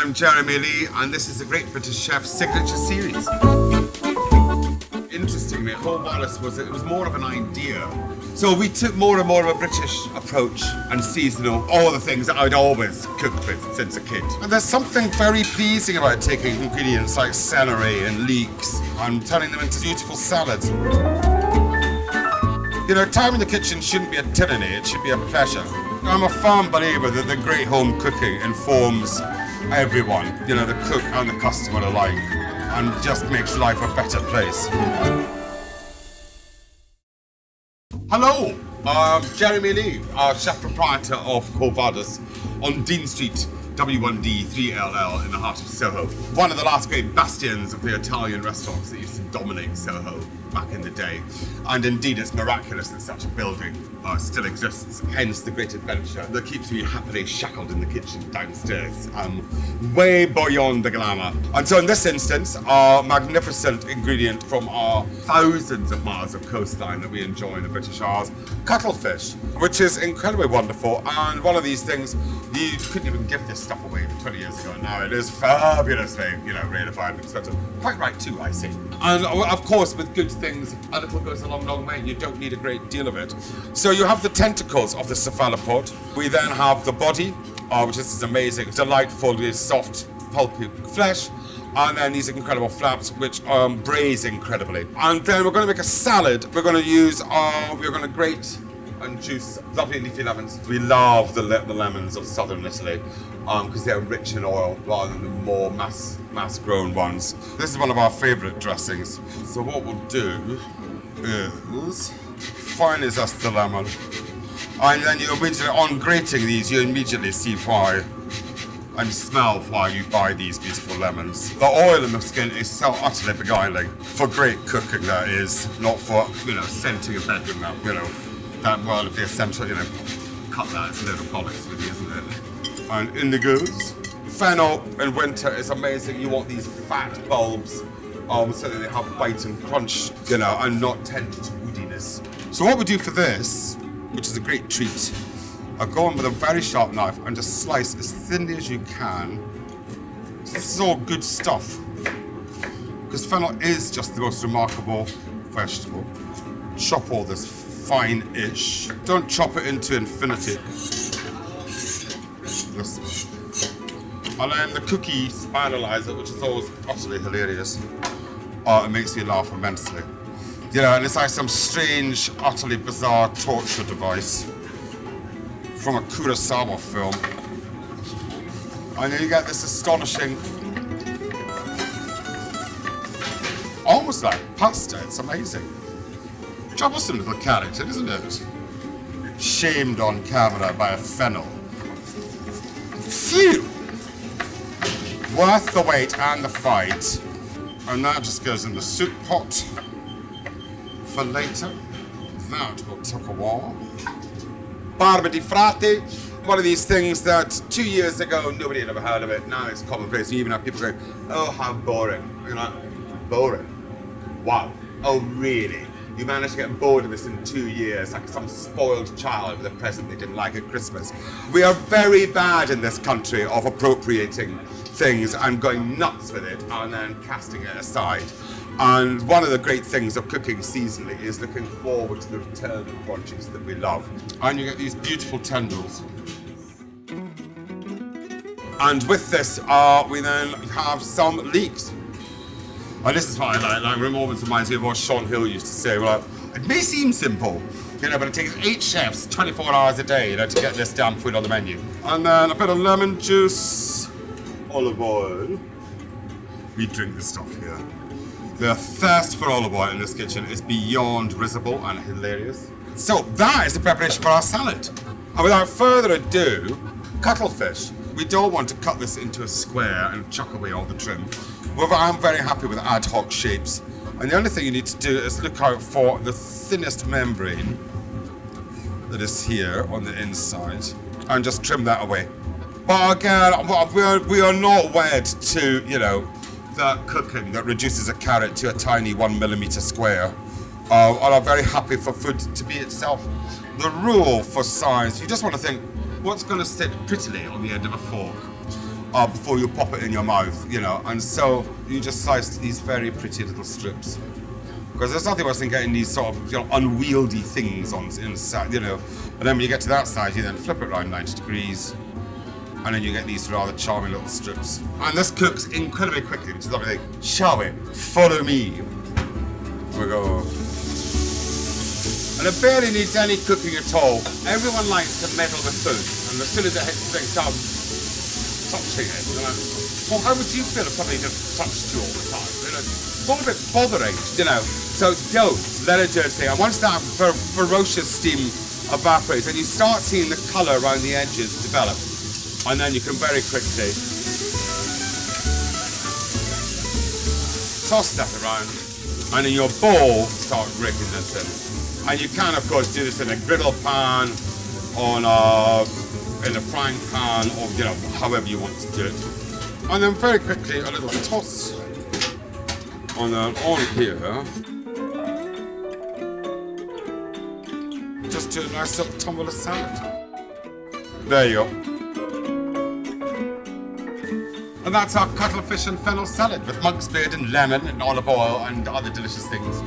I'm Jeremy Lee, and this is the Great British Chef's signature series. Interestingly, Cole Wallace it was more of an idea. So we took more and more of a British approach and seasonal, all the things that I'd always cooked with since a kid. And there's something very pleasing about taking ingredients like celery and leeks and turning them into beautiful salads. You know, time in the kitchen shouldn't be a tyranny, it should be a pleasure. I'm a firm believer that the great home cooking informs everyone, you know, the cook and the customer alike, and just makes life a better place. Hello, I'm Jeremy Lee, chef proprietor of Covadas on Dean Street, W1D 3LL in the heart of Soho. One of the last great bastions of the Italian restaurants that used to dominate Soho back in the day. And indeed, it's miraculous that such a building still exists, hence the great adventure that keeps me happily shackled in the kitchen downstairs, way beyond the glamour. And so in this instance, our magnificent ingredient from our thousands of miles of coastline that we enjoy in the British Isles, cuttlefish, which is incredibly wonderful. And one of these things, you couldn't even give this stuff away 20 years ago. Now it is fabulously, rarefied and expensive. Quite right too, I see. And of course, with good things, a little goes a long, long way. You don't need a great deal of it. So you have the tentacles of the cephalopod. We then have the body, which is this amazing, delightful, soft, pulpy flesh. And then these incredible flaps, which braise incredibly. And then we're going to make a salad. We're going to use, we're going to grate and juice lovely leafy lemons. We love the lemons of southern Italy because they're rich in oil rather than the more mass-grown ones. This is one of our favourite dressings. So what we'll do is finely zest the lemon, and then you immediately, on grating these, you immediately see why and smell why you buy these beautiful lemons. The oil in the skin is so utterly beguiling for great cooking, that is, not for scenting a bedroom that world of the essential, cut that, it's a load of bollocks really, isn't it? And indigos. Fennel in winter is amazing. You want these fat bulbs so that they have bite and crunch, and not tend to woodiness. So what we do for this, which is a great treat, I go in with a very sharp knife and just slice as thinly as you can. So this is all good stuff, because fennel is just the most remarkable vegetable. Chop all this fine-ish. Don't chop it into infinity. And then the cookie spiraliser, which is always utterly hilarious. It makes me laugh immensely. And it's like some strange, utterly bizarre torture device from a Kurosawa film. And then you get this astonishing, almost like pasta, it's amazing. Troublesome little character, isn't it? Shamed on camera by a fennel. Phew! Worth the wait and the fight. And that just goes in the soup pot for later. That will take a while. Barba di frate. One of these things that 2 years ago nobody had ever heard of it. Now it's commonplace. You even have people saying, "Oh, how boring." You're like, boring? Wow. Oh, really? You managed to get bored of this in 2 years, like some spoiled child with a present they didn't like at Christmas. We are very bad in this country of appropriating things and going nuts with it and then casting it aside. And one of the great things of cooking seasonally is looking forward to the return of produce that we love. And you get these beautiful tendrils. And with this, we then have some leeks. And this is what I like. It always reminds me of what Sean Hill used to say. Well, it may seem simple, but it takes 8 chefs 24 hours a day, to get this damn food on the menu. And then a bit of lemon juice, olive oil. We drink this stuff here. The thirst for olive oil in this kitchen is beyond risible and hilarious. So that is the preparation for our salad. And without further ado, cuttlefish. We don't want to cut this into a square and chuck away all the trim. Well, I'm very happy with ad hoc shapes. And the only thing you need to do is look out for the thinnest membrane that is here on the inside and just trim that away. But again, we are not wed to, the cooking that reduces a carrot to a tiny 1 millimeter square. And I'm very happy for food to be itself. The rule for size, you just want to think, what's going to sit prettily on the end of a fork? before you pop it in your mouth, you know. And so you just slice these very pretty little strips. Because there's nothing worse than getting these sort of, you know, unwieldy things on inside, you know. And then when you get to that side, you then flip it around 90 degrees. And then you get these rather charming little strips. And this cooks incredibly quickly, which is lovely thing. Shall we? Follow me. We go. And it barely needs any cooking at all. Everyone likes to meddle with food. And as soon as it hits the thing, starts touching it. You know? Well, how would you feel if somebody just touched you all the time? You know? It's all a bit bothering, you know. So don't let it do its thing. And once that ferocious steam evaporates, and you start seeing the colour around the edges develop, and then you can very quickly toss that around, and in your bowl start raking this in. And you can, of course, do this in a griddle pan, in a frying pan, or you know, however you want to do it. And then very quickly a little toss on here. Just do a nice little tumble of salad. There you go. And that's our cuttlefish and fennel salad with monk's beard and lemon and olive oil and other delicious things.